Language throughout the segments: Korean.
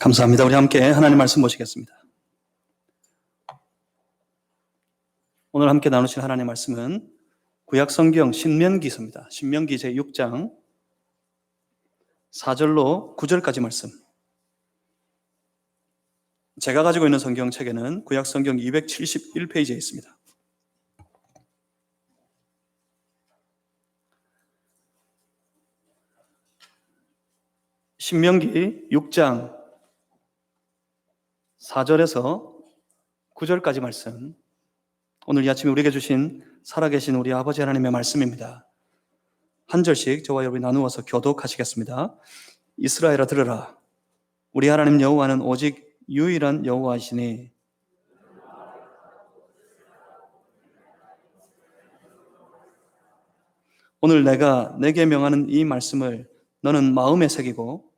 감사합니다. 우리 함께 하나님 말씀 보시겠습니다. 오늘 함께 나누실 하나님 말씀은 구약성경 신명기서입니다. 신명기 제6장 4절로 9절까지 말씀. 제가 가지고 있는 성경책에는 구약성경 271페이지에 있습니다. 신명기 6장 4절에서 9절까지 말씀, 오늘 이 아침에 우리에게 주신 살아계신 우리 아버지 하나님의 말씀입니다. 한 절씩 저와 여러분이 나누어서 교독하시겠습니다. 이스라엘아 들으라. 우리 하나님 여호와는 오직 유일한 여호와이시니 오늘 내가 내게 명하는 이 말씀을 너는 마음에 새기고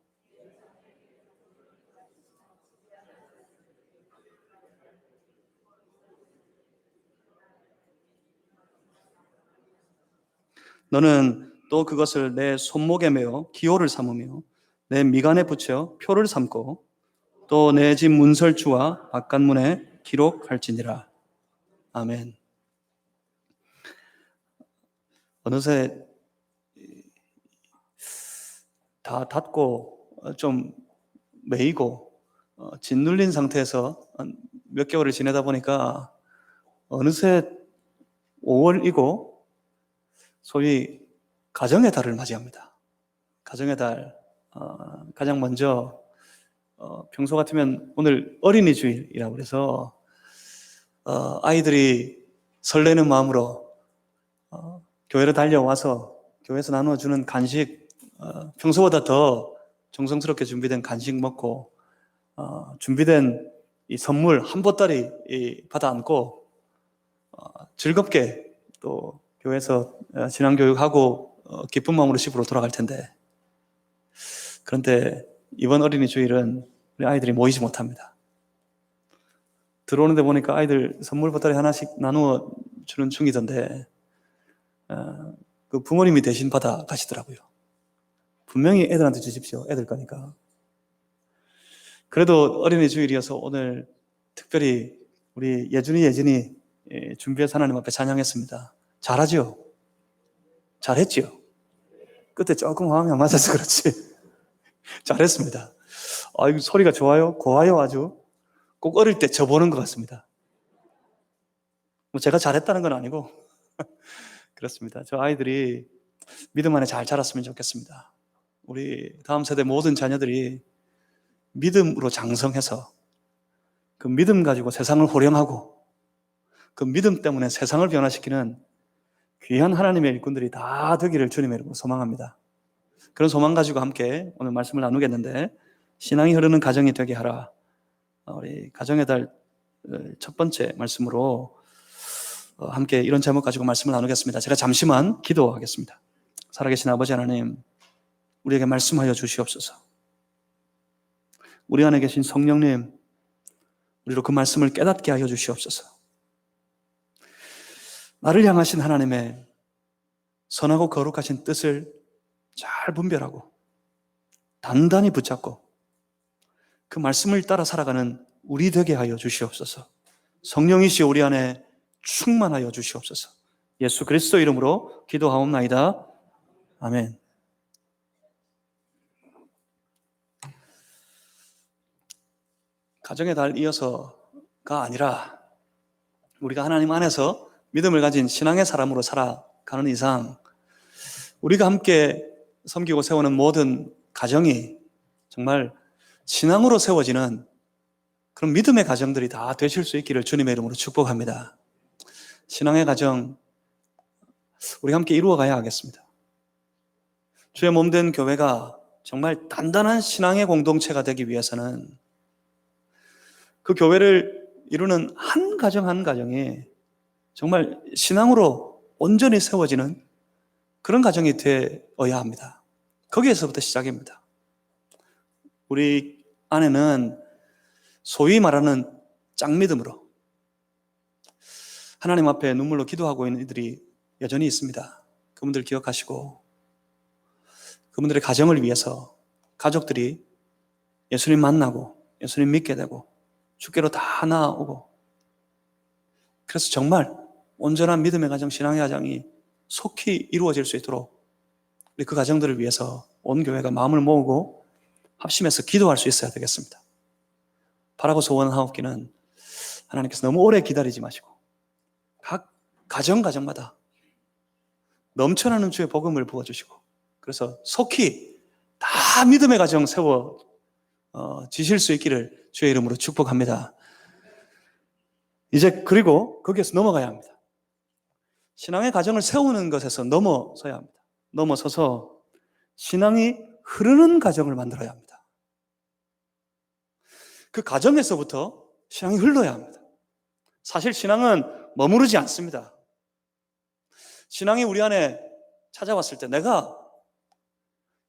너는 또 그것을 내 손목에 메어 기호를 삼으며 내 미간에 붙여 표를 삼고 또 내 집 문설주와 바깥문에 기록할지니라. 아멘. 어느새 다 닫고 좀 메이고 짓눌린 상태에서 몇 개월을 지내다 보니까 어느새 5월이고 소위 가정의 달을 맞이합니다. 가정의 달, 가장 먼저 평소 같으면 오늘 어린이 주일이라고 그래서 아이들이 설레는 마음으로 교회로 달려와서 교회에서 나눠주는 간식, 평소보다 더 정성스럽게 준비된 간식 먹고 준비된 이 선물 한 보따리 받아 안고 즐겁게 또 교회에서 신앙교육하고 기쁜 마음으로 집으로 돌아갈 텐데, 그런데 이번 어린이 주일은 우리 아이들이 모이지 못합니다. 들어오는데 보니까 아이들 선물 보따리 하나씩 나누어 주는 중이던데 그 부모님이 대신 받아 가시더라고요. 분명히 애들한테 주십시오. 애들 거니까. 그래도 어린이 주일이어서 오늘 특별히 우리 예준이 준비해서 하나님 앞에 찬양했습니다. 잘하죠? 잘했죠? 그때 조금 마음이 안 맞아서 그렇지 잘했습니다. 이거 소리가 좋아요? 고와요 아주. 꼭 어릴 때 져보는 것 같습니다. 뭐 제가 잘했다는 건 아니고 그렇습니다. 저 아이들이 믿음 안에 잘 자랐으면 좋겠습니다. 우리 다음 세대 모든 자녀들이 믿음으로 장성해서 그 믿음 가지고 세상을 호령하고 그 믿음 때문에 세상을 변화시키는 귀한 하나님의 일꾼들이 다 되기를 주님의 이름으로 소망합니다. 그런 소망 가지고 함께 오늘 말씀을 나누겠는데, 신앙이 흐르는 가정이 되게 하라. 우리 가정의 달 첫 번째 말씀으로 함께 이런 제목 가지고 말씀을 나누겠습니다. 제가 잠시만 기도하겠습니다. 살아계신 아버지 하나님, 우리에게 말씀하여 주시옵소서. 우리 안에 계신 성령님, 우리로 그 말씀을 깨닫게 하여 주시옵소서. 나를 향하신 하나님의 선하고 거룩하신 뜻을 잘 분별하고 단단히 붙잡고 그 말씀을 따라 살아가는 우리 되게 하여 주시옵소서. 성령이시여 우리 안에 충만하여 주시옵소서. 예수 그리스도 이름으로 기도하옵나이다. 아멘. 가정의 달 이어서가 아니라 우리가 하나님 안에서 믿음을 가진 신앙의 사람으로 살아가는 이상 우리가 함께 섬기고 세우는 모든 가정이 정말 신앙으로 세워지는 그런 믿음의 가정들이 다 되실 수 있기를 주님의 이름으로 축복합니다. 신앙의 가정 우리 함께 이루어 가야 하겠습니다. 주의 몸된 교회가 정말 단단한 신앙의 공동체가 되기 위해서는 그 교회를 이루는 한 가정 한 가정이 정말 신앙으로 온전히 세워지는 그런 가정이 되어야 합니다. 거기에서부터 시작입니다. 우리 안에는 소위 말하는 짱믿음으로 하나님 앞에 눈물로 기도하고 있는 이들이 여전히 있습니다. 그분들 기억하시고 그분들의 가정을 위해서 가족들이 예수님 만나고 예수님 믿게 되고 주께로 다 나아오고, 그래서 정말 온전한 믿음의 가정, 신앙의 가정이 속히 이루어질 수 있도록 우리 그 가정들을 위해서 온 교회가 마음을 모으고 합심해서 기도할 수 있어야 되겠습니다. 바라고 소원하옵기는 하나님께서 너무 오래 기다리지 마시고 각 가정마다 넘쳐나는 주의 복음을 부어주시고, 그래서 속히 다 믿음의 가정 세워 지실 수 있기를 주의 이름으로 축복합니다. 이제 그리고 거기에서 넘어가야 합니다. 신앙의 가정을 세우는 것에서 넘어서야 합니다. 넘어서서 신앙이 흐르는 가정을 만들어야 합니다. 그 가정에서부터 신앙이 흘러야 합니다. 사실 신앙은 머무르지 않습니다. 신앙이 우리 안에 찾아왔을 때, 내가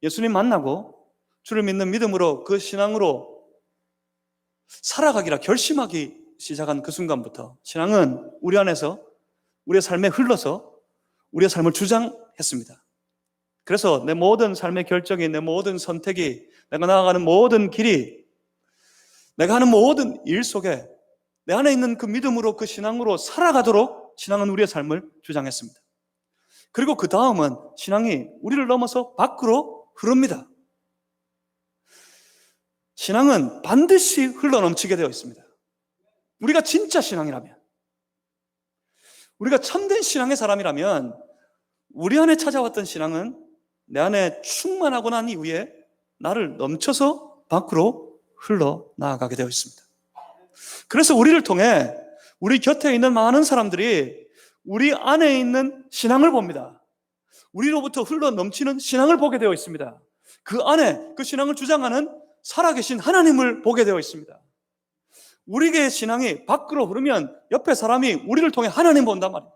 예수님 만나고 주를 믿는 믿음으로 그 신앙으로 살아가기라 결심하기 시작한 그 순간부터 신앙은 우리 안에서 우리의 삶에 흘러서 우리의 삶을 주장했습니다. 그래서 내 모든 삶의 결정이, 내 모든 선택이, 내가 나아가는 모든 길이, 내가 하는 모든 일 속에 내 안에 있는 그 믿음으로, 그 신앙으로 살아가도록 신앙은 우리의 삶을 주장했습니다. 그리고 그 다음은 신앙이 우리를 넘어서 밖으로 흐릅니다. 신앙은 반드시 흘러넘치게 되어 있습니다. 우리가 진짜 신앙이라면, 우리가 참된 신앙의 사람이라면 우리 안에 찾아왔던 신앙은 내 안에 충만하고 난 이후에 나를 넘쳐서 밖으로 흘러나가게 되어 있습니다. 그래서 우리를 통해 우리 곁에 있는 많은 사람들이 우리 안에 있는 신앙을 봅니다. 우리로부터 흘러넘치는 신앙을 보게 되어 있습니다. 그 안에 그 신앙을 주장하는 살아계신 하나님을 보게 되어 있습니다. 우리의 신앙이 밖으로 흐르면 옆에 사람이 우리를 통해 하나님 본단 말입니다.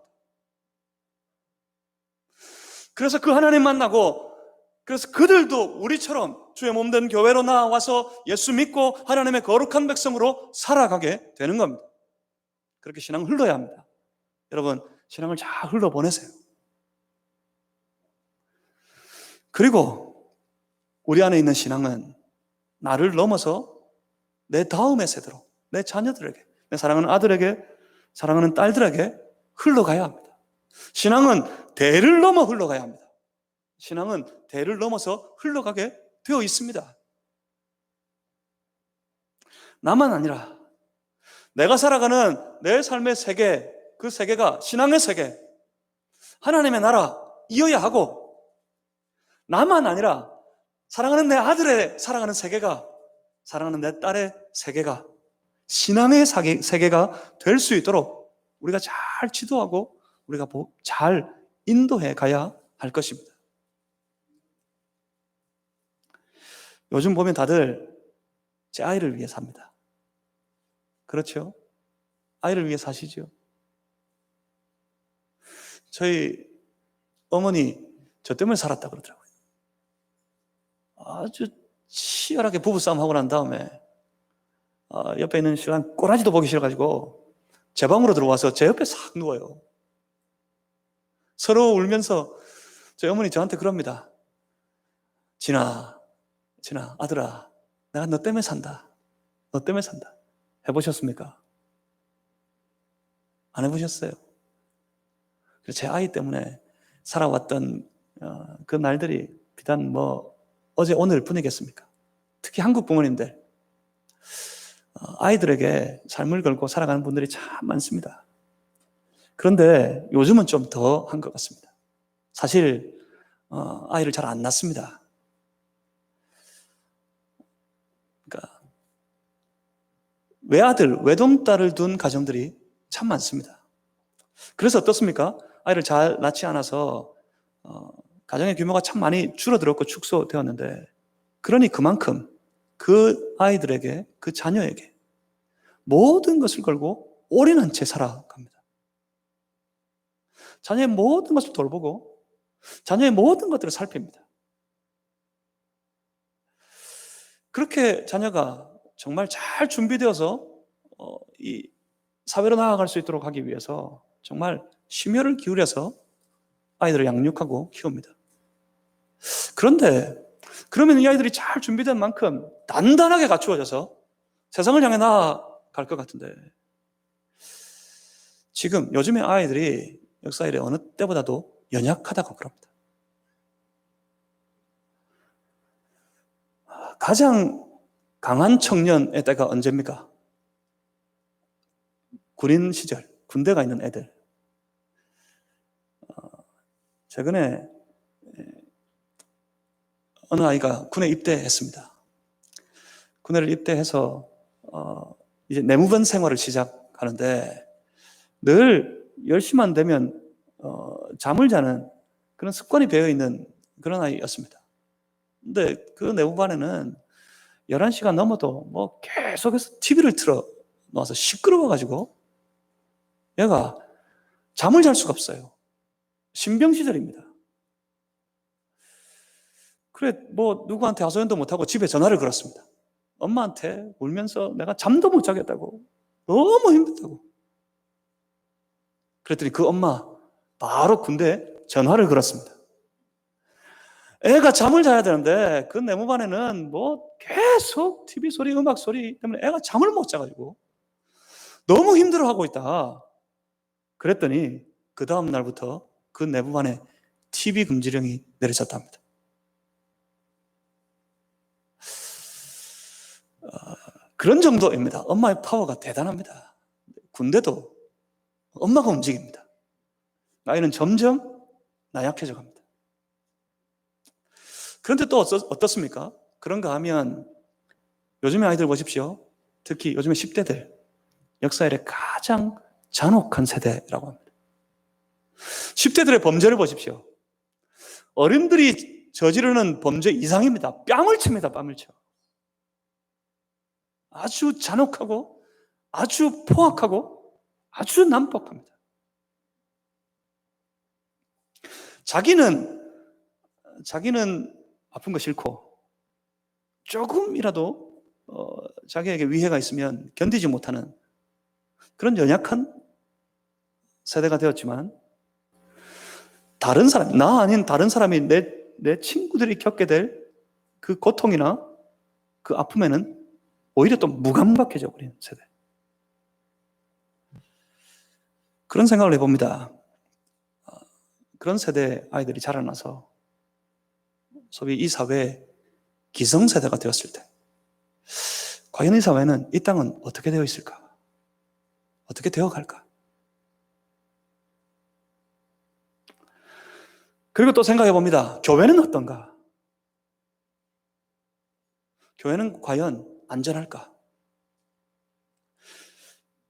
그래서 그 하나님 만나고, 그래서 그들도 우리처럼 주의 몸된 교회로 나와서 예수 믿고 하나님의 거룩한 백성으로 살아가게 되는 겁니다. 그렇게 신앙을 흘러야 합니다. 여러분, 신앙을 잘 흘러보내세요. 그리고 우리 안에 있는 신앙은 나를 넘어서 내 다음의 세대로, 내 자녀들에게, 내 사랑하는 아들에게, 사랑하는 딸들에게 흘러가야 합니다. 신앙은 대를 넘어 흘러가야 합니다. 신앙은 대를 넘어서 흘러가게 되어 있습니다. 나만 아니라 내가 살아가는 내 삶의 세계, 그 세계가 신앙의 세계, 하나님의 나라 이어야 하고, 나만 아니라 사랑하는 내 아들의 살아가는 세계가, 사랑하는 내 딸의 세계가 신앙의 세계가 될 수 있도록 우리가 잘 지도하고 우리가 잘 인도해 가야 할 것입니다. 요즘 보면 다들 제 아이를 위해 삽니다. 그렇죠? 아이를 위해 사시죠. 저희 어머니 저 때문에 살았다 그러더라고요. 아주 치열하게 부부싸움 하고 난 다음에 옆에 있는 신랑 꼬라지도 보기 싫어가지고 제 방으로 들어와서 제 옆에 싹 누워요. 서로 울면서 저희 어머니 저한테 그럽니다. 진아, 아들아, 내가 너 때문에 산다. 너 때문에 산다. 해보셨습니까? 안 해보셨어요? 제 아이 때문에 살아왔던 그 날들이 비단 어제 오늘 뿐이겠습니까? 특히 한국 부모님들, 아이들에게 삶을 걸고 살아가는 분들이 참 많습니다. 그런데 요즘은 좀 더 한 것 같습니다. 사실 아이를 잘 안 낳습니다. 그러니까 외아들, 외동딸을 둔 가정들이 참 많습니다. 그래서 어떻습니까? 아이를 잘 낳지 않아서 가정의 규모가 참 많이 줄어들었고 축소되었는데, 그러니 그만큼 그 아이들에게, 그 자녀에게 모든 것을 걸고 올인한 채 살아갑니다. 자녀의 모든 것을 돌보고 자녀의 모든 것들을 살핍니다. 그렇게 자녀가 정말 잘 준비되어서 이 사회로 나아갈 수 있도록 하기 위해서 정말 심혈을 기울여서 아이들을 양육하고 키웁니다. 그런데 그러면 이 아이들이 잘 준비된 만큼 단단하게 갖추어져서 세상을 향해 나아갈 것 같은데, 지금 요즘의 아이들이 역사 이래 어느 때보다도 연약하다고 그럽니다. 가장 강한 청년의 때가 언제입니까? 군인 시절, 군대가 있는 애들. 최근에 어느 아이가 군에 입대했습니다. 군에를 입대해서 이제 내무반 생활을 시작하는데, 늘 10시만 되면 잠을 자는 그런 습관이 배어있는 그런 아이였습니다. 근데 그 내무반에는 11시가 넘어도 뭐 계속해서 TV를 틀어 놓아서 시끄러워가지고 얘가 잠을 잘 수가 없어요. 신병 시절입니다. 그래 뭐 누구한테 하소연도 못하고 집에 전화를 걸었습니다. 엄마한테 울면서 내가 잠도 못 자겠다고, 너무 힘들다고. 그랬더니 그 엄마 바로 군대에 전화를 걸었습니다. 애가 잠을 자야 되는데 그 내무반에는 뭐 계속 TV 소리, 음악 소리 때문에 애가 잠을 못 자가지고 너무 힘들어하고 있다. 그랬더니 그 다음 날부터 그 내무반에 TV 금지령이 내려졌답니다. 그런 정도입니다. 엄마의 파워가 대단합니다. 군대도 엄마가 움직입니다. 아이는 점점 나약해져 갑니다. 그런데 또 어떻습니까? 그런가 하면 요즘의 아이들 보십시오. 특히 요즘의 10대들, 역사의 가장 잔혹한 세대라고 합니다. 10대들의 범죄를 보십시오. 어른들이 저지르는 범죄 이상입니다. 뺨을 칩니다. 뺨을 쳐. 아주 잔혹하고 아주 포악하고 아주 난폭합니다. 자기는 아픈 거 싫고 조금이라도 자기에게 위해가 있으면 견디지 못하는 그런 연약한 세대가 되었지만, 다른 사람, 나 아닌 다른 사람이 내 친구들이 겪게 될 그 고통이나 그 아픔에는 오히려 또 무감각해져 버리는 세대. 그런 생각을 해봅니다. 그런 세대 아이들이 자라나서 소위 이 사회의 기성세대가 되었을 때 과연 이 사회는, 이 땅은 어떻게 되어 있을까? 어떻게 되어갈까? 그리고 또 생각해 봅니다. 교회는 어떤가? 교회는 과연 안전할까?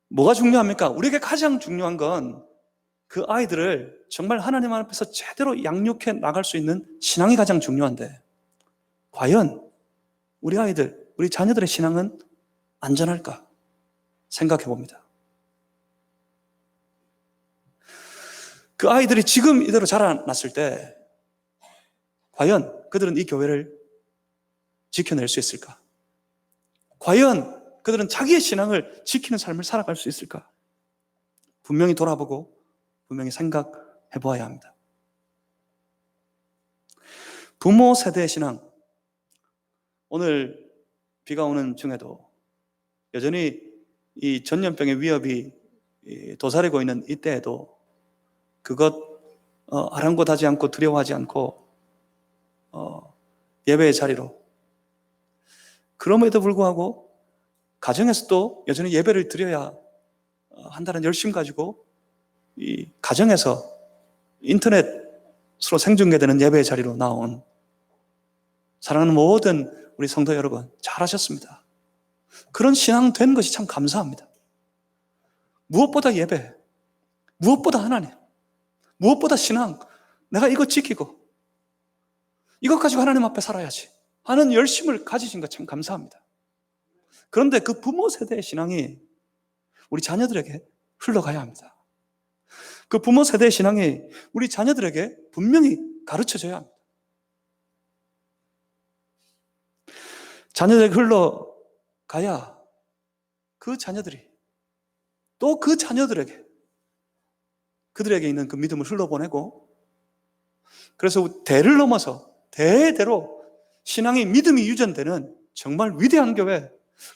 뭐가 중요합니까? 우리에게 가장 중요한 건 그 아이들을 정말 하나님 앞에서 제대로 양육해 나갈 수 있는 신앙이 가장 중요한데, 과연 우리 아이들, 우리 자녀들의 신앙은 안전할까? 생각해 봅니다. 그 아이들이 지금 이대로 자라났을 때 과연 그들은 이 교회를 지켜낼 수 있을까? 과연 그들은 자기의 신앙을 지키는 삶을 살아갈 수 있을까? 분명히 돌아보고 분명히 생각해 보아야 합니다. 부모 세대의 신앙, 오늘 비가 오는 중에도 여전히 이 전염병의 위협이 도사리고 있는 이때에도 그것 아랑곳하지 않고 두려워하지 않고 예배의 자리로, 그럼에도 불구하고 가정에서도 여전히 예배를 드려야 한다는 열심 가지고 이 가정에서 인터넷으로 생중계되는 예배의 자리로 나온 사랑하는 모든 우리 성도 여러분, 잘하셨습니다. 그런 신앙 된 것이 참 감사합니다. 무엇보다 예배, 무엇보다 하나님, 무엇보다 신앙, 내가 이거 지키고 이것 가지고 하나님 앞에 살아야지 하는 열심을 가지신 것 참 감사합니다. 그런데 그 부모 세대의 신앙이 우리 자녀들에게 흘러가야 합니다. 그 부모 세대의 신앙이 우리 자녀들에게 분명히 가르쳐줘야 합니다. 자녀들에게 흘러가야 그 자녀들이 또 그 자녀들에게, 그들에게 있는 그 믿음을 흘러보내고, 그래서 대를 넘어서 대대로 신앙이 믿음이 유전되는 정말 위대한 교회,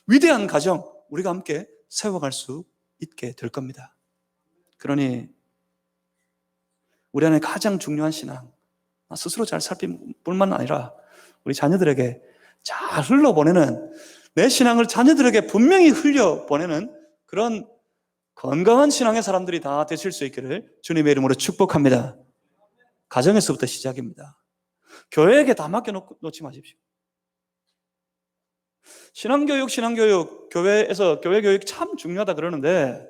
위대한 가정 우리가 함께 세워갈 수 있게 될 겁니다. 그러니 우리 안에 가장 중요한 신앙, 스스로 잘 살필 뿐만 아니라 우리 자녀들에게 잘 흘러보내는, 내 신앙을 자녀들에게 분명히 흘려보내는 그런 건강한 신앙의 사람들이 다 되실 수 있기를 주님의 이름으로 축복합니다. 가정에서부터 시작입니다. 교회에게 다 맡겨놓지 마십시오. 신앙교육, 교회에서 교회 교육이 참 중요하다 그러는데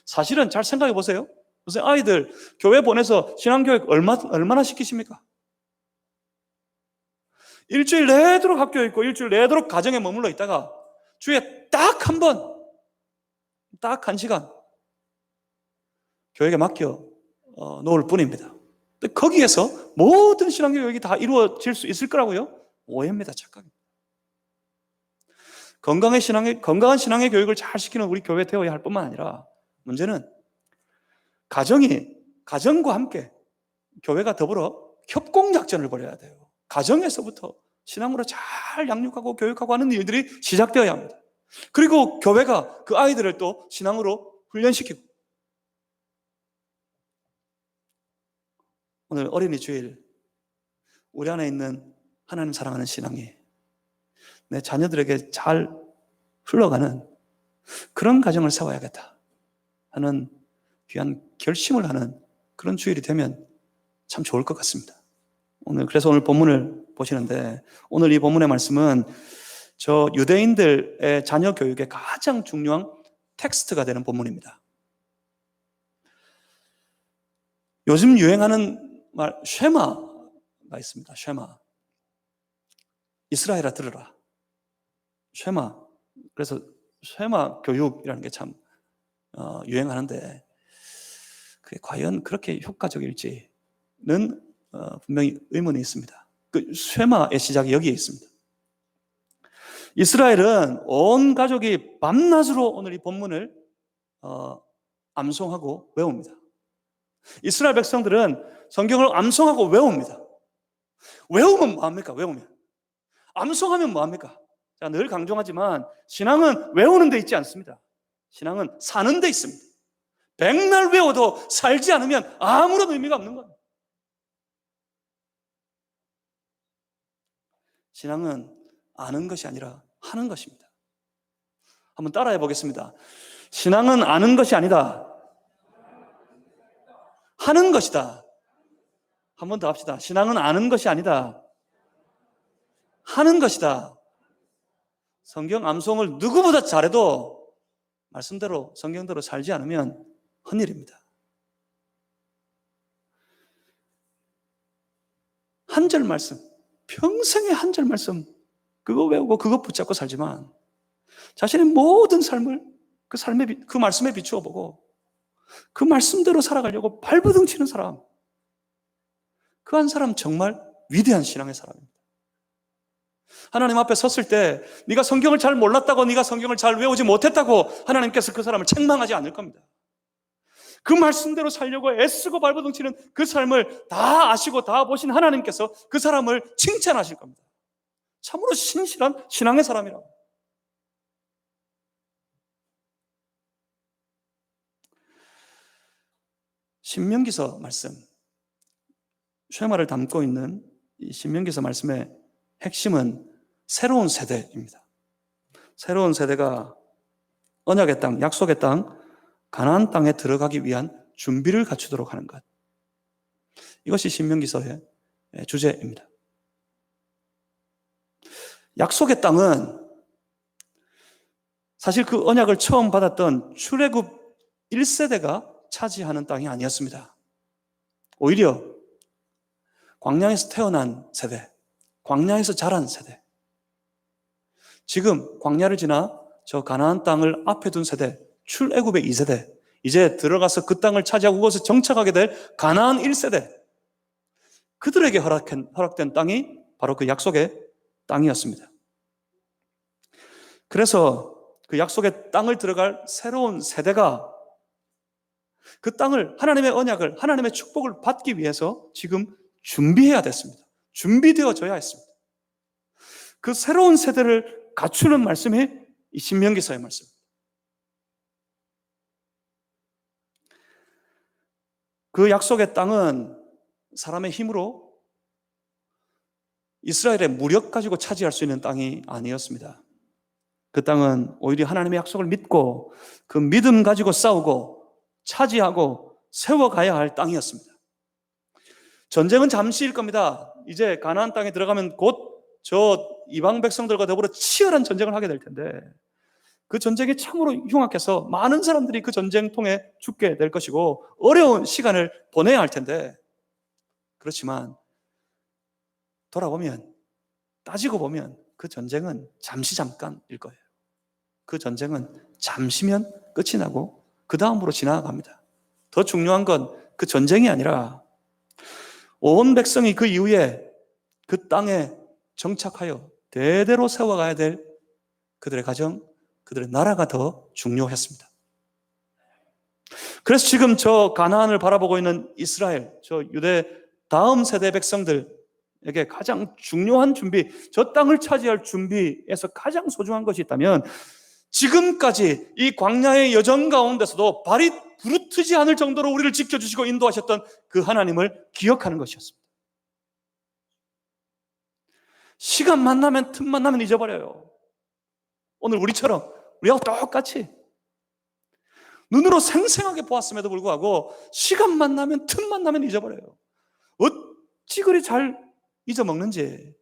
사실은 잘 생각해 보세요. 무슨 아이들 교회 보내서 신앙교육 얼마나 시키십니까? 일주일 내도록 학교에 있고 일주일 내도록 가정에 머물러 있다가 주에 딱 한 번, 딱 한 시간 교회에 맡겨 놓을 뿐입니다. 거기에서 모든 신앙교육이 다 이루어질 수 있을 거라고요? 오해입니다. 착각입니다. 건강한 신앙의 교육을 잘 시키는 우리 교회 되어야 할 뿐만 아니라 문제는 가정과 함께 교회가 더불어 협공작전을 벌여야 돼요. 가정에서부터 신앙으로 잘 양육하고 교육하고 하는 일들이 시작되어야 합니다. 그리고 교회가 그 아이들을 또 신앙으로 훈련시키고, 오늘 어린이 주일 우리 안에 있는 하나님 사랑하는 신앙이 내 자녀들에게 잘 흘러가는 그런 가정을 세워야겠다 하는 귀한 결심을 하는 그런 주일이 되면 참 좋을 것 같습니다. 그래서 오늘 본문을 보시는데, 오늘 이 본문의 말씀은 저 유대인들의 자녀 교육에 가장 중요한 텍스트가 되는 본문입니다. 요즘 유행하는 말 쉐마가 있습니다. 쉐마. 이스라엘아 들으라. 쉐마. 그래서 쉐마 교육이라는 게 참 유행하는데 그게 과연 그렇게 효과적일지는 분명히 의문이 있습니다. 그 쉐마의 시작이 여기에 있습니다. 이스라엘은 온 가족이 밤낮으로 오늘 이 본문을 암송하고 외웁니다. 이스라엘 백성들은 성경을 암송하고 외웁니다. 외우면 뭐합니까? 외우면. 암송하면 뭐합니까? 제가 늘 강조하지만 신앙은 외우는 데 있지 않습니다. 신앙은 사는 데 있습니다. 백날 외워도 살지 않으면 아무런 의미가 없는 겁니다. 신앙은 아는 것이 아니라 하는 것입니다. 한번 따라해 보겠습니다. 신앙은 아는 것이 아니다. 하는 것이다. 한 번 더 합시다. 신앙은 아는 것이 아니다. 하는 것이다. 성경 암송을 누구보다 잘해도 말씀대로 성경대로 살지 않으면 헛일입니다. 한 절 말씀, 평생의 한 절 말씀 그거 외우고 그거 붙잡고 살지만 자신의 모든 삶을 그 말씀에 비추어 보고 그 말씀대로 살아가려고 발버둥 치는 사람, 그 한 사람 정말 위대한 신앙의 사람입니다. 하나님 앞에 섰을 때 네가 성경을 잘 몰랐다고, 네가 성경을 잘 외우지 못했다고 하나님께서 그 사람을 책망하지 않을 겁니다. 그 말씀대로 살려고 애쓰고 발버둥 치는 그 삶을 다 아시고 다 보신 하나님께서 그 사람을 칭찬하실 겁니다. 참으로 신실한 신앙의 사람이라고. 신명기서 말씀, 쉐마를 담고 있는 이 신명기서 말씀의 핵심은 새로운 세대입니다. 새로운 세대가 언약의 땅, 약속의 땅, 가나안 땅에 들어가기 위한 준비를 갖추도록 하는 것. 이것이 신명기서의 주제입니다. 약속의 땅은 사실 그 언약을 처음 받았던 출애굽 1세대가 차지하는 땅이 아니었습니다. 오히려 광야에서 태어난 세대, 광야에서 자란 세대, 지금 광야를 지나 저 가나안 땅을 앞에 둔 세대, 출애굽의 2세대, 이제 들어가서 그 땅을 차지하고 그것을 정착하게 될 가나안 1세대, 그들에게 허락된 땅이 바로 그 약속의 땅이었습니다. 그래서 그 약속의 땅을 들어갈 새로운 세대가 그 땅을, 하나님의 언약을, 하나님의 축복을 받기 위해서 지금 준비해야 됐습니다. 준비되어져야 했습니다. 그 새로운 세대를 갖추는 말씀이 이 신명기서의 말씀. 그 약속의 땅은 사람의 힘으로 이스라엘의 무력 가지고 차지할 수 있는 땅이 아니었습니다. 그 땅은 오히려 하나님의 약속을 믿고 그 믿음 가지고 싸우고 차지하고 세워가야 할 땅이었습니다. 전쟁은 잠시일 겁니다. 이제 가나안 땅에 들어가면 곧 저 이방 백성들과 더불어 치열한 전쟁을 하게 될 텐데, 그 전쟁이 참으로 흉악해서 많은 사람들이 그 전쟁 통해 죽게 될 것이고 어려운 시간을 보내야 할 텐데, 그렇지만 돌아보면, 따지고 보면 그 전쟁은 잠깐일 거예요. 그 전쟁은 잠시면 끝이 나고 그 다음으로 지나갑니다. 더 중요한 건 그 전쟁이 아니라 온 백성이 그 이후에 그 땅에 정착하여 대대로 세워가야 될 그들의 가정, 그들의 나라가 더 중요했습니다. 그래서 지금 저 가나안을 바라보고 있는 이스라엘, 저 유대 다음 세대 백성들에게 가장 중요한 준비, 저 땅을 차지할 준비에서 가장 소중한 것이 있다면 지금까지 이 광야의 여정 가운데서도 발이 부르트지 않을 정도로 우리를 지켜주시고 인도하셨던 그 하나님을 기억하는 것이었습니다. 시간만 나면, 틈만 나면 잊어버려요. 오늘 우리처럼, 우리하고 똑같이 눈으로 생생하게 보았음에도 불구하고 시간만 나면, 틈만 나면 잊어버려요. 어찌 그리 잘 잊어먹는지.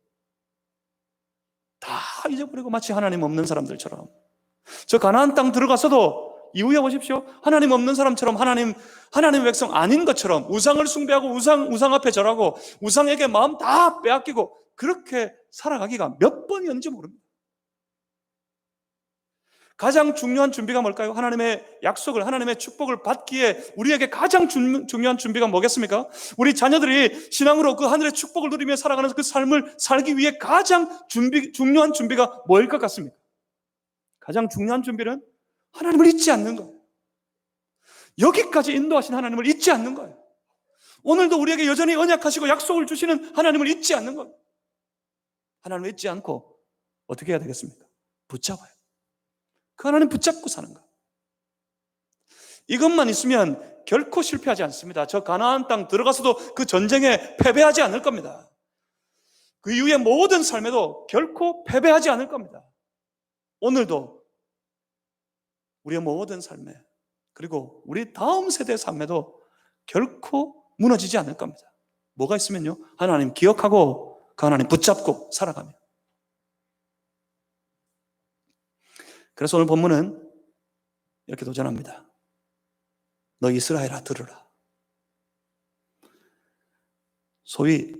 다 잊어버리고 마치 하나님 없는 사람들처럼. 저 가나안 땅 들어가서도 이후에 보십시오. 하나님 없는 사람처럼 하나님의 백성 아닌 것처럼 우상을 숭배하고 우상 앞에 절하고 우상에게 마음 다 빼앗기고 그렇게 살아가기가 몇 번이었는지 모릅니다. 가장 중요한 준비가 뭘까요? 하나님의 약속을, 하나님의 축복을 받기에 우리에게 가장 중요한 준비가 뭐겠습니까? 우리 자녀들이 신앙으로 그 하늘의 축복을 누리며 살아가는 그 삶을 살기 위해 가장 중요한 준비가 뭐일 것 같습니까? 가장 중요한 준비는 하나님을 잊지 않는 거예요. 여기까지 인도하신 하나님을 잊지 않는 거예요. 오늘도 우리에게 여전히 언약하시고 약속을 주시는 하나님을 잊지 않는 거예요. 하나님을 잊지 않고 어떻게 해야 되겠습니까? 붙잡아요. 그 하나님 붙잡고 사는 거예요. 이것만 있으면 결코 실패하지 않습니다. 저 가나안 땅 들어가서도 그 전쟁에 패배하지 않을 겁니다. 그 이후의 모든 삶에도 결코 패배하지 않을 겁니다. 오늘도 우리의 모든 삶에, 그리고 우리 다음 세대의 삶에도 결코 무너지지 않을 겁니다. 뭐가 있으면요? 하나님 기억하고 그 하나님 붙잡고 살아가며. 그래서 오늘 본문은 이렇게 도전합니다. 너 이스라엘아 들으라. 소위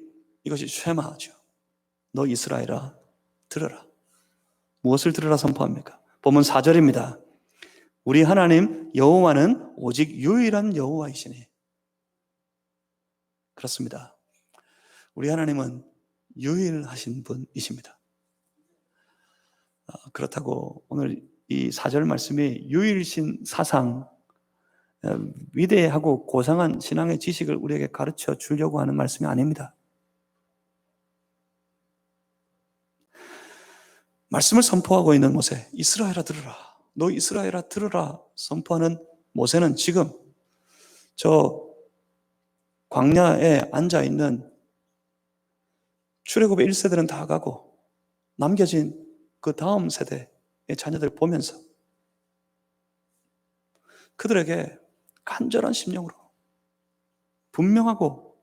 이것이 쉐마죠. 너 이스라엘아 들으라. 무엇을 들으라 선포합니까? 본문 4절입니다. 우리 하나님 여호와는 오직 유일한 여호와이시니. 그렇습니다. 우리 하나님은 유일하신 분이십니다. 그렇다고 오늘 이 4절 말씀이 유일신 사상, 위대하고 고상한 신앙의 지식을 우리에게 가르쳐 주려고 하는 말씀이 아닙니다. 말씀을 선포하고 있는 모세, 이스라엘아 들으라. 너 이스라엘아 들으라 선포하는 모세는 지금 저 광야에 앉아있는 출애굽의 1세대는 다 가고 남겨진 그 다음 세대의 자녀들 보면서 그들에게 간절한 심령으로 분명하고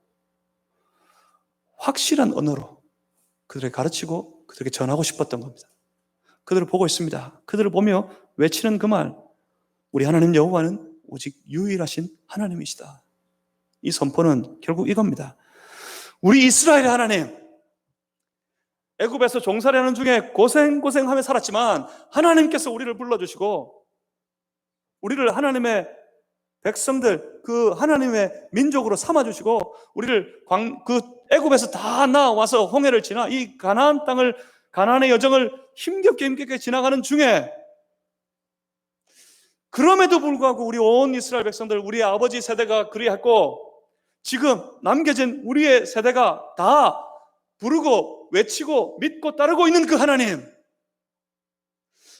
확실한 언어로 그들에게 가르치고 그들에게 전하고 싶었던 겁니다. 그들을 보고 있습니다. 그들을 보며 외치는 그 말, 우리 하나님 여호와는 오직 유일하신 하나님이시다. 이 선포는 결국 이겁니다. 우리 이스라엘의 하나님, 애굽에서 종살이하는 중에 고생하며 살았지만 하나님께서 우리를 불러주시고 우리를 하나님의 백성들, 그 하나님의 민족으로 삼아주시고 우리를 그 애굽에서 다 나와서 홍해를 지나 이 가나안 땅을, 가나안의 여정을 힘겹게 지나가는 중에 그럼에도 불구하고 우리 온 이스라엘 백성들, 우리의 아버지 세대가 그리했고 지금 남겨진 우리의 세대가 다 부르고 외치고 믿고 따르고 있는 그 하나님,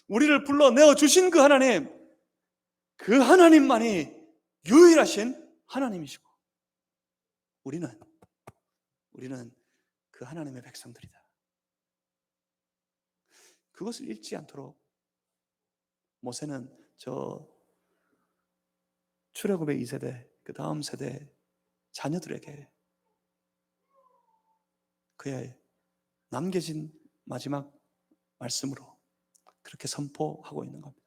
우리를 불러내어 주신 그 하나님, 그 하나님만이 유일하신 하나님이시고 우리는 그 하나님의 백성들이다. 그것을 잊지 않도록 모세는 저 출애굽의 2세대, 그 다음 세대 자녀들에게 그의 남겨진 마지막 말씀으로 그렇게 선포하고 있는 겁니다.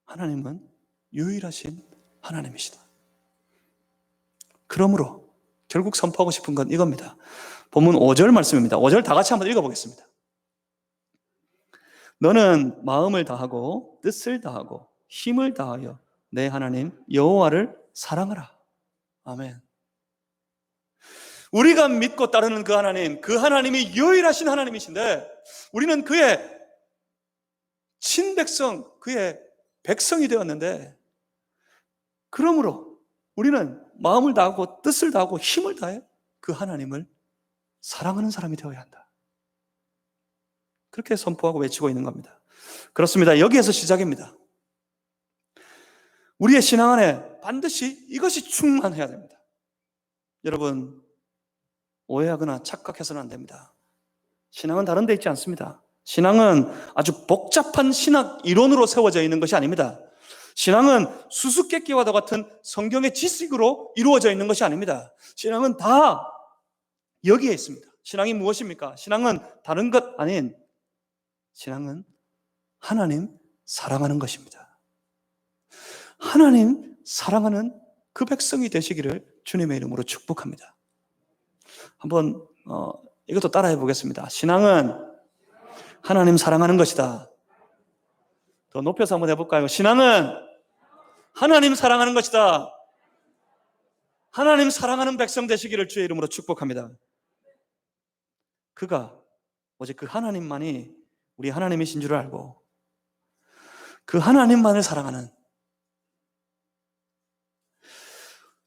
하나님은 유일하신 하나님이시다. 그러므로 결국 선포하고 싶은 건 이겁니다. 본문 5절 말씀입니다. 5절 다 같이 한번 읽어보겠습니다. 너는 마음을 다하고 뜻을 다하고 힘을 다하여 내 하나님 여호와를 사랑하라. 아멘. 우리가 믿고 따르는 그 하나님, 그 하나님이 유일하신 하나님이신데 우리는 그의 친백성, 그의 백성이 되었는데, 그러므로 우리는 마음을 다하고 뜻을 다하고 힘을 다해 그 하나님을 사랑하는 사람이 되어야 한다. 그렇게 선포하고 외치고 있는 겁니다. 그렇습니다. 여기에서 시작입니다. 우리의 신앙 안에 반드시 이것이 충만해야 됩니다. 여러분, 오해하거나 착각해서는 안 됩니다. 신앙은 다른 데 있지 않습니다. 신앙은 아주 복잡한 신학 이론으로 세워져 있는 것이 아닙니다. 신앙은 수수께끼와도 같은 성경의 지식으로 이루어져 있는 것이 아닙니다. 신앙은 다 여기에 있습니다. 신앙이 무엇입니까? 신앙은 다른 것 아닌, 신앙은 하나님 사랑하는 것입니다. 하나님 사랑하는 그 백성이 되시기를 주님의 이름으로 축복합니다. 한번 이것도 따라해 보겠습니다. 신앙은 하나님 사랑하는 것이다. 더 높여서 한번 해볼까요? 신앙은 하나님 사랑하는 것이다. 하나님 사랑하는 백성 되시기를 주의 이름으로 축복합니다. 그가 오직 그 하나님만이 우리 하나님이신 줄 알고 그 하나님만을 사랑하는,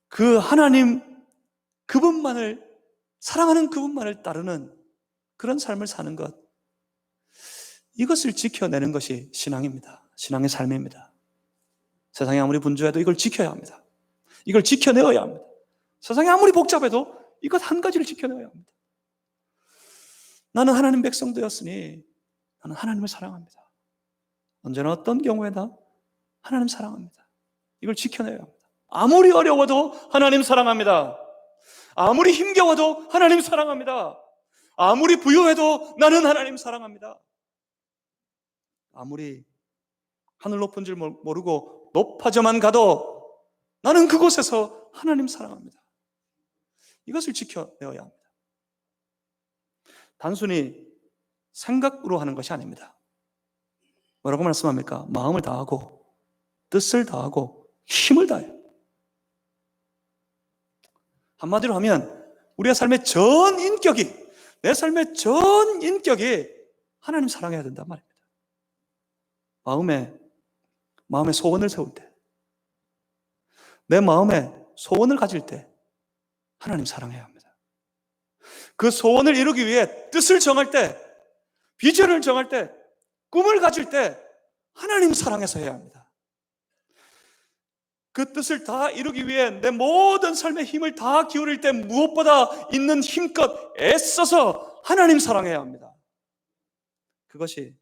그 하나님 그분만을 사랑하는 그분만을 따르는 그런 삶을 사는 것, 이것을 지켜내는 것이 신앙입니다. 신앙의 삶입니다. 세상이 아무리 분주해도 이걸 지켜야 합니다. 이걸 지켜내어야 합니다. 세상이 아무리 복잡해도 이것 한 가지를 지켜내어야 합니다. 나는 하나님 백성 되었으니 나는 하나님을 사랑합니다. 언제나 어떤 경우에나 하나님 사랑합니다. 이걸 지켜내야 합니다. 아무리 어려워도 하나님 사랑합니다. 아무리 힘겨워도 하나님 사랑합니다. 아무리 부유해도 나는 하나님 사랑합니다. 아무리 하늘 높은 줄 모르고 높아져만 가도 나는 그곳에서 하나님 사랑합니다. 이것을 지켜내어야 합니다. 단순히 생각으로 하는 것이 아닙니다. 뭐라고 말씀합니까? 마음을 다하고 뜻을 다하고 힘을 다해요. 한마디로 하면 우리의 삶의 전 인격이, 내 삶의 전 인격이 하나님 사랑해야 된단 말입니다. 마음에 소원을 세울 때, 내 마음에 소원을 가질 때 하나님 사랑해야 합니다. 그 소원을 이루기 위해 뜻을 정할 때, 비전을 정할 때, 꿈을 가질 때 하나님 사랑해서 해야 합니다. 그 뜻을 다 이루기 위해 내 모든 삶의 힘을 다 기울일 때 무엇보다 있는 힘껏 애써서 하나님 사랑해야 합니다. 그것이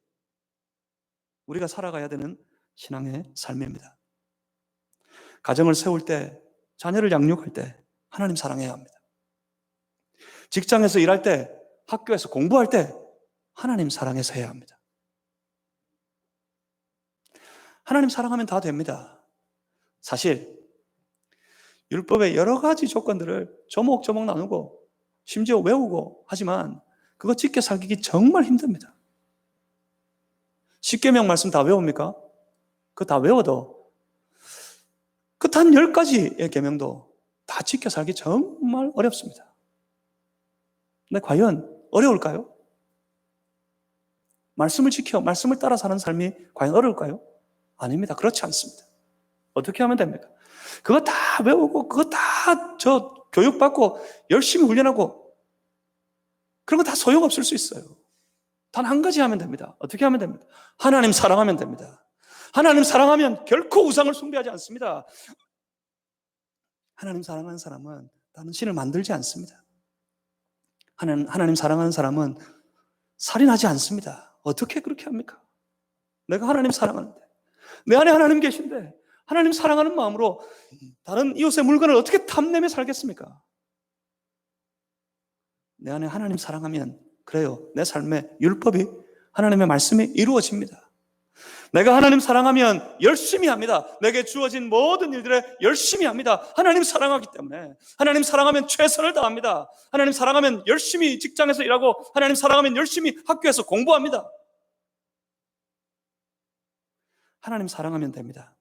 우리가 살아가야 되는 신앙의 삶입니다. 가정을 세울 때, 자녀를 양육할 때 하나님 사랑해야 합니다. 직장에서 일할 때, 학교에서 공부할 때 하나님 사랑해서 해야 합니다. 하나님 사랑하면 다 됩니다. 사실 율법의 여러 가지 조건들을 조목조목 나누고 심지어 외우고 하지만 그거 지켜 살기 정말 힘듭니다. 십계명 말씀 다 외웁니까? 그거 다 외워도 그 단 10가지의 계명도 다 지켜 살기 정말 어렵습니다. 근데 과연 어려울까요? 말씀을 지켜, 말씀을 따라 사는 삶이 과연 어려울까요? 아닙니다. 그렇지 않습니다. 어떻게 하면 됩니까? 그거 다 외우고 그거 다 교육받고 열심히 훈련하고 그런 거 다 소용없을 수 있어요. 단 한 가지 하면 됩니다. 어떻게 하면 됩니다? 하나님 사랑하면 됩니다. 하나님 사랑하면 결코 우상을 숭배하지 않습니다. 하나님 사랑하는 사람은 다른 신을 만들지 않습니다. 하나님 사랑하는 사람은 살인하지 않습니다. 어떻게 그렇게 합니까? 내가 하나님 사랑하는데, 내 안에 하나님 계신데 하나님 사랑하는 마음으로 다른 이웃의 물건을 어떻게 탐내며 살겠습니까? 내 안에 하나님 사랑하면 그래요, 내 삶에 율법이, 하나님의 말씀이 이루어집니다. 내가 하나님 사랑하면 열심히 합니다. 내게 주어진 모든 일들에 열심히 합니다. 하나님 사랑하기 때문에. 하나님 사랑하면 최선을 다합니다. 하나님 사랑하면 열심히 직장에서 일하고, 하나님 사랑하면 열심히 학교에서 공부합니다. 하나님 사랑하면 됩니다.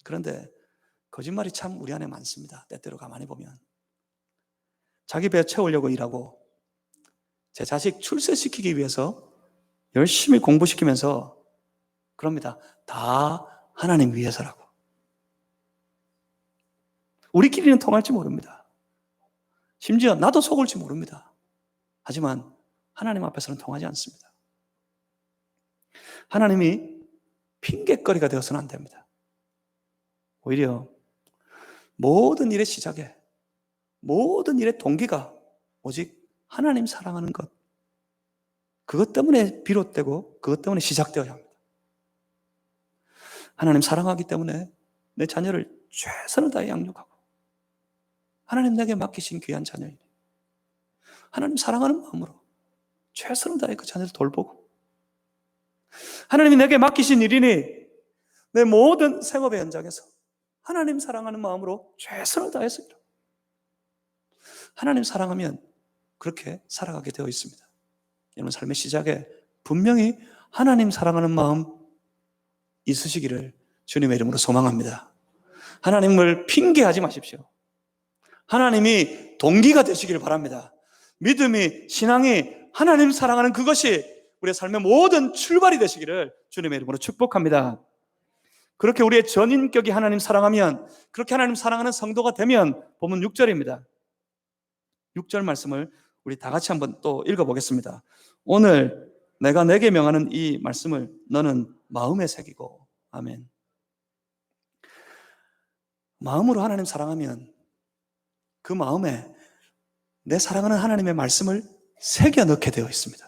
그런데 거짓말이 참 우리 안에 많습니다. 때때로 가만히 보면 자기 배 채우려고 일하고, 제 자식 출세시키기 위해서 열심히 공부시키면서 그럽니다. 다 하나님 위해서라고. 우리끼리는 통할지 모릅니다. 심지어 나도 속을지 모릅니다. 하지만 하나님 앞에서는 통하지 않습니다. 하나님이 핑계거리가 되어서는 안 됩니다. 오히려 모든 일의 시작에, 모든 일의 동기가 오직 하나님 사랑하는 것, 그것 때문에 비롯되고 그것 때문에 시작되어야 합니다. 하나님 사랑하기 때문에 내 자녀를 최선을 다해 양육하고, 하나님 내게 맡기신 귀한 자녀이니 하나님 사랑하는 마음으로 최선을 다해 그 자녀를 돌보고, 하나님이 내게 맡기신 일이니 내 모든 생업의 현장에서 하나님 사랑하는 마음으로 최선을 다해서 일하고, 하나님 사랑하면 그렇게 살아가게 되어 있습니다. 여러분 삶의 시작에 분명히 하나님 사랑하는 마음 있으시기를 주님의 이름으로 소망합니다. 하나님을 핑계하지 마십시오. 하나님이 동기가 되시기를 바랍니다. 믿음이, 신앙이, 하나님 사랑하는 그것이 우리의 삶의 모든 출발이 되시기를 주님의 이름으로 축복합니다. 그렇게 우리의 전인격이 하나님 사랑하면, 그렇게 하나님 사랑하는 성도가 되면, 본문 6절입니다. 6절 말씀을 우리 다 같이 한번 또 읽어보겠습니다. 오늘 내가 내게 명하는 이 말씀을 너는 마음에 새기고. 아멘. 마음으로 하나님 사랑하면 그 마음에 내 사랑하는 하나님의 말씀을 새겨 넣게 되어 있습니다.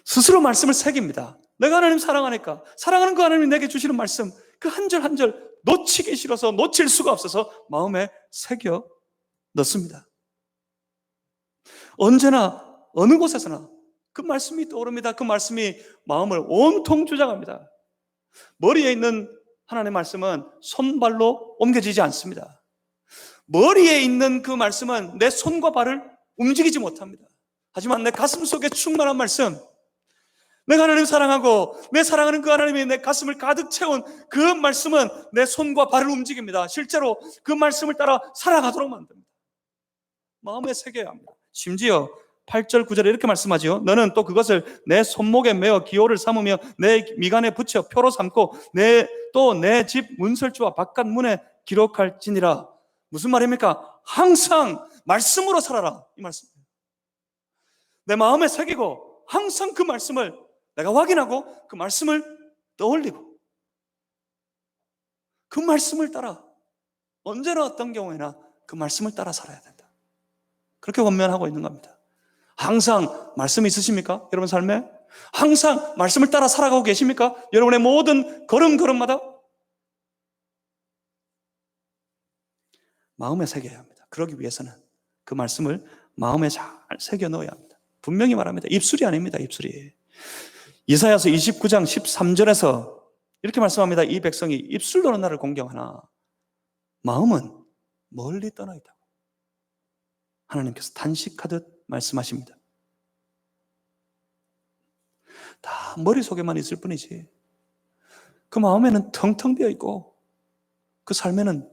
스스로 말씀을 새깁니다. 내가 하나님 사랑하니까, 사랑하는 그 하나님이 내게 주시는 말씀, 그 한 절 한 절 놓치기 싫어서, 놓칠 수가 없어서 마음에 새겨 넣습니다. 언제나 어느 곳에서나 그 말씀이 떠오릅니다. 그 말씀이 마음을 온통 주장합니다. 머리에 있는 하나님의 말씀은 손발로 옮겨지지 않습니다. 머리에 있는 그 말씀은 내 손과 발을 움직이지 못합니다. 하지만 내 가슴 속에 충만한 말씀, 내가 하나님 사랑하고 내 사랑하는 그 하나님이 내 가슴을 가득 채운 그 말씀은 내 손과 발을 움직입니다. 실제로 그 말씀을 따라 살아가도록 만듭니다. 마음에 새겨야 합니다. 심지어 8절 9절에 이렇게 말씀하지요. 너는 또 그것을 내 손목에 메어 기호를 삼으며 내 미간에 붙여 표로 삼고 또 내 집 문설주와 바깥 문에 기록할지니라. 무슨 말입니까? 항상 말씀으로 살아라, 이 말씀이에요. 내 마음에 새기고 항상 그 말씀을 내가 확인하고 그 말씀을 떠올리고 그 말씀을 따라 언제나 어떤 경우에나 그 말씀을 따라 살아야 된다. 그렇게 권면하고 있는 겁니다. 항상 말씀이 있으십니까? 여러분 삶에? 항상 말씀을 따라 살아가고 계십니까? 여러분의 모든 걸음걸음마다? 마음에 새겨야 합니다. 그러기 위해서는 그 말씀을 마음에 잘 새겨 넣어야 합니다. 분명히 말합니다. 입술이 아닙니다. 입술이. 이사야서 29장 13절에서 이렇게 말씀합니다. 이 백성이 입술로는 나를 공경하나 마음은 멀리 떠나 있다고 하나님께서 단식하듯 말씀하십니다. 다 머릿속에만 있을 뿐이지 그 마음에는 텅텅 비어 있고 그 삶에는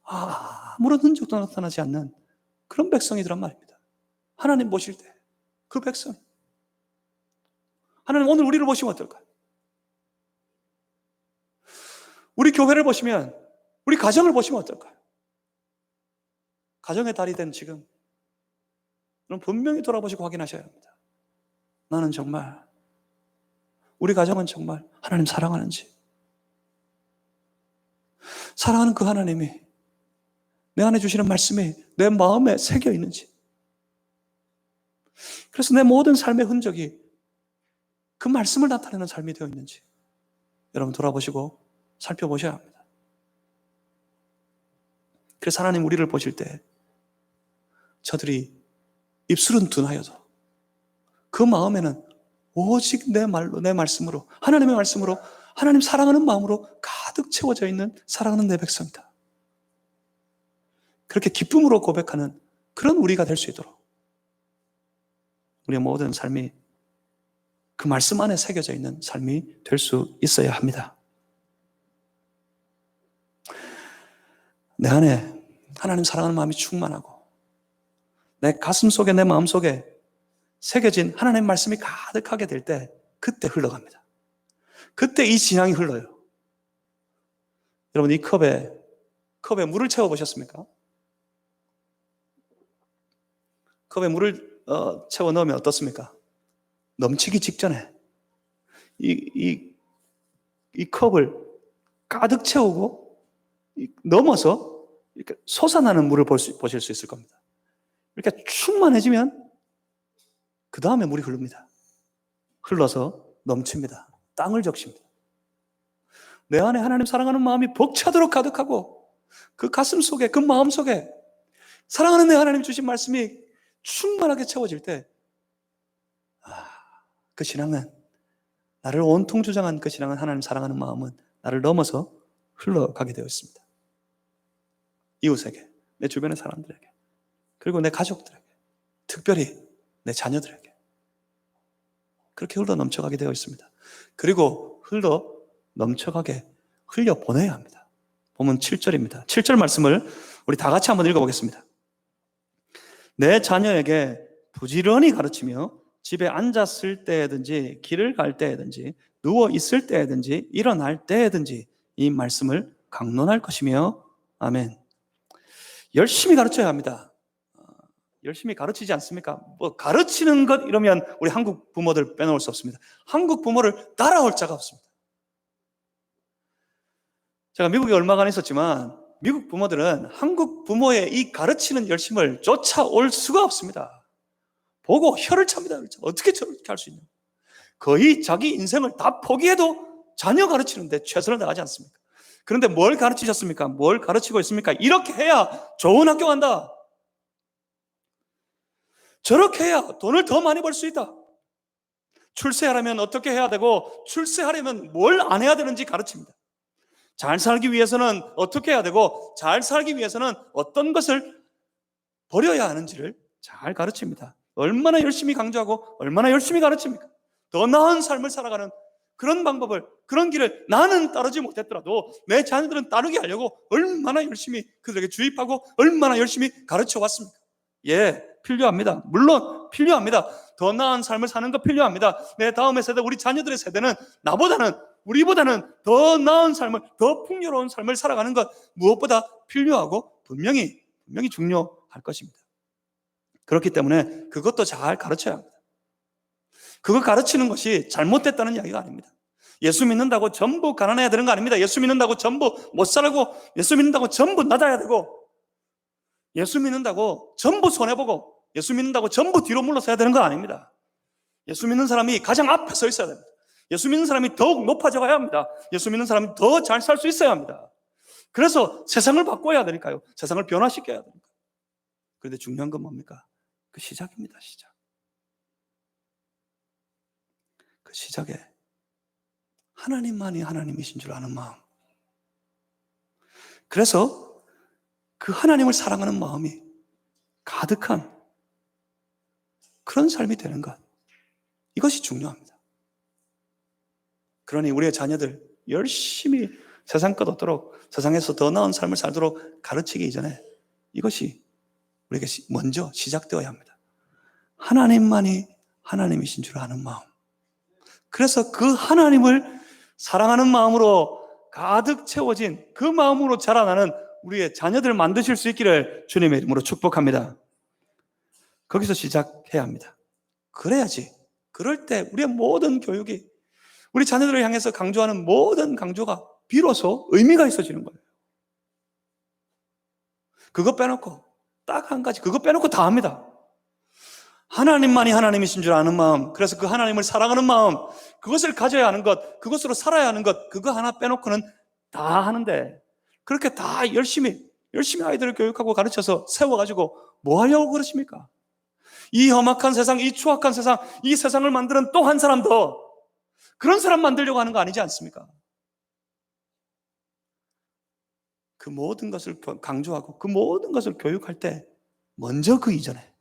아무런 흔적도 나타나지 않는 그런 백성이더란 말입니다. 하나님 보실 때 그 백성, 하나님 오늘 우리를 보시면 어떨까요? 우리 교회를 보시면, 우리 가정을 보시면 어떨까요? 가정의 달이 된 지금 그럼 분명히 돌아보시고 확인하셔야 합니다. 나는 정말, 우리 가정은 정말 하나님 사랑하는지, 사랑하는 그 하나님이 내 안에 주시는 말씀이 내 마음에 새겨 있는지, 그래서 내 모든 삶의 흔적이 그 말씀을 나타내는 삶이 되어 있는지 여러분 돌아보시고 살펴보셔야 합니다. 그래서 하나님 우리를 보실 때 저들이 입술은 둔하여도 그 마음에는 오직 내 말로, 내 말씀으로, 하나님의 말씀으로, 하나님 사랑하는 마음으로 가득 채워져 있는 사랑하는 내 백성이다. 그렇게 기쁨으로 고백하는 그런 우리가 될 수 있도록 우리의 모든 삶이 그 말씀 안에 새겨져 있는 삶이 될 수 있어야 합니다. 내 안에 하나님 사랑하는 마음이 충만하고 내 가슴 속에, 내 마음 속에 새겨진 하나님의 말씀이 가득하게 될 때 그때 흘러갑니다. 그때 이 진향이 흘러요. 여러분 이 컵에 물을 채워보셨습니까? 컵에 물을 채워 넣으면 어떻습니까? 넘치기 직전에 이 컵을 가득 채우고 넘어서 이렇게 솟아나는 물을 보실 수 있을 겁니다. 이렇게 충만해지면 그 다음에 물이 흐릅니다. 흘러서 넘칩니다. 땅을 적십니다. 내 안에 하나님 사랑하는 마음이 벅차도록 가득하고 그 가슴 속에, 그 마음 속에 사랑하는 내 하나님 주신 말씀이 충만하게 채워질 때 그 신앙은, 나를 온통 주장한 그 신앙은, 하나님 사랑하는 마음은 나를 넘어서 흘러가게 되어 있습니다. 이웃에게, 내 주변의 사람들에게, 그리고 내 가족들에게, 특별히 내 자녀들에게 그렇게 흘러 넘쳐가게 되어 있습니다. 그리고 흘러 넘쳐가게 흘려보내야 합니다. 보면 7절입니다. 7절 말씀을 우리 다 같이 한번 읽어보겠습니다. 내 자녀에게 부지런히 가르치며 집에 앉았을 때든지 길을 갈 때든지 누워 있을 때든지 일어날 때든지 이 말씀을 강론할 것이며 아멘. 열심히 가르쳐야 합니다. 열심히 가르치지 않습니까? 뭐 가르치는 것 이러면 우리 한국 부모들 빼놓을 수 없습니다. 한국 부모를 따라올 자가 없습니다. 제가 미국에 얼마간 있었지만 미국 부모들은 한국 부모의 이 가르치는 열심을 쫓아올 수가 없습니다. 보고 혀를 찹니다. 어떻게 저렇게 할 수 있냐? 거의 자기 인생을 다 포기해도 자녀 가르치는데 최선을 다하지 않습니까? 그런데 뭘 가르치셨습니까? 뭘 가르치고 있습니까? 이렇게 해야 좋은 학교 간다. 저렇게 해야 돈을 더 많이 벌 수 있다. 출세하려면 어떻게 해야 되고 출세하려면 뭘 안 해야 되는지 가르칩니다. 잘 살기 위해서는 어떻게 해야 되고 잘 살기 위해서는 어떤 것을 버려야 하는지를 잘 가르칩니다. 얼마나 열심히 강조하고 얼마나 열심히 가르칩니까? 더 나은 삶을 살아가는 그런 방법을, 그런 길을 나는 따르지 못했더라도 내 자녀들은 따르게 하려고 얼마나 열심히 그들에게 주입하고 얼마나 열심히 가르쳐 왔습니까? 예, 필요합니다. 물론 필요합니다. 더 나은 삶을 사는 거 필요합니다. 내 다음의 세대, 우리 자녀들의 세대는 우리보다는 더 나은 삶을, 더 풍요로운 삶을 살아가는 것 무엇보다 필요하고 분명히 중요할 것입니다. 그렇기 때문에 그것도 잘 가르쳐야 합니다. 그거 가르치는 것이 잘못됐다는 이야기가 아닙니다. 예수 믿는다고 전부 가난해야 되는 거 아닙니다. 예수 믿는다고 전부 못 살고, 예수 믿는다고 전부 나다야 되고, 예수 믿는다고 전부 손해보고, 예수 믿는다고 전부 뒤로 물러서야 되는 건 아닙니다. 예수 믿는 사람이 가장 앞에 서 있어야 됩니다. 예수 믿는 사람이 더욱 높아져 가야 합니다. 예수 믿는 사람이 더 잘 살 수 있어야 합니다. 그래서 세상을 바꿔야 되니까요. 세상을 변화시켜야 되니까. 그런데 중요한 건 뭡니까? 그 시작입니다. 시작. 그 시작에 하나님만이 하나님이신 줄 아는 마음. 그래서 그 하나님을 사랑하는 마음이 가득한 그런 삶이 되는 것, 이것이 중요합니다. 그러니 우리의 자녀들 열심히 세상 것 얻도록, 세상에서 더 나은 삶을 살도록 가르치기 이전에 이것이 우리에게 먼저 시작되어야 합니다. 하나님만이 하나님이신 줄 아는 마음. 그래서 그 하나님을 사랑하는 마음으로 가득 채워진 그 마음으로 자라나는 우리의 자녀들을 만드실 수 있기를 주님의 이름으로 축복합니다. 거기서 시작해야 합니다. 그래야지. 그럴 때 우리의 모든 교육이, 우리 자녀들을 향해서 강조하는 모든 강조가 비로소 의미가 있어지는 거예요. 그거 빼놓고 딱 한 가지, 그거 빼놓고 다 합니다. 하나님만이 하나님이신 줄 아는 마음, 그래서 그 하나님을 사랑하는 마음, 그것을 가져야 하는 것, 그것으로 살아야 하는 것, 그거 하나 빼놓고는 다 하는데, 그렇게 다 열심히 아이들을 교육하고 가르쳐서 세워가지고 뭐 하려고 그러십니까? 이 험악한 세상, 이 추악한 세상, 이 세상을 만드는 또 한 사람 더, 그런 사람 만들려고 하는 거 아니지 않습니까? 그 모든 것을 강조하고 그 모든 것을 교육할 때 먼저 그 이전에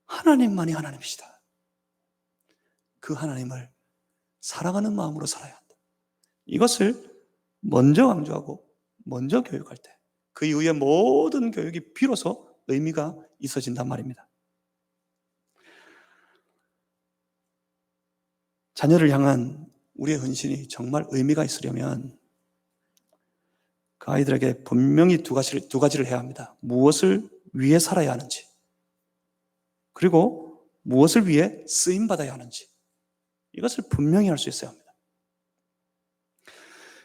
하나님만이 하나님이시다. 그 하나님을 사랑하는 마음으로 살아야 한다. 이것을 먼저 강조하고 먼저 교육할 때 그 이후에 모든 교육이 비로소 의미가 있어진단 말입니다. 자녀를 향한 우리의 헌신이 정말 의미가 있으려면 그 아이들에게 분명히 두 가지를 해야 합니다. 무엇을 위해 살아야 하는지, 그리고 무엇을 위해 쓰임받아야 하는지, 이것을 분명히 할 수 있어야 합니다.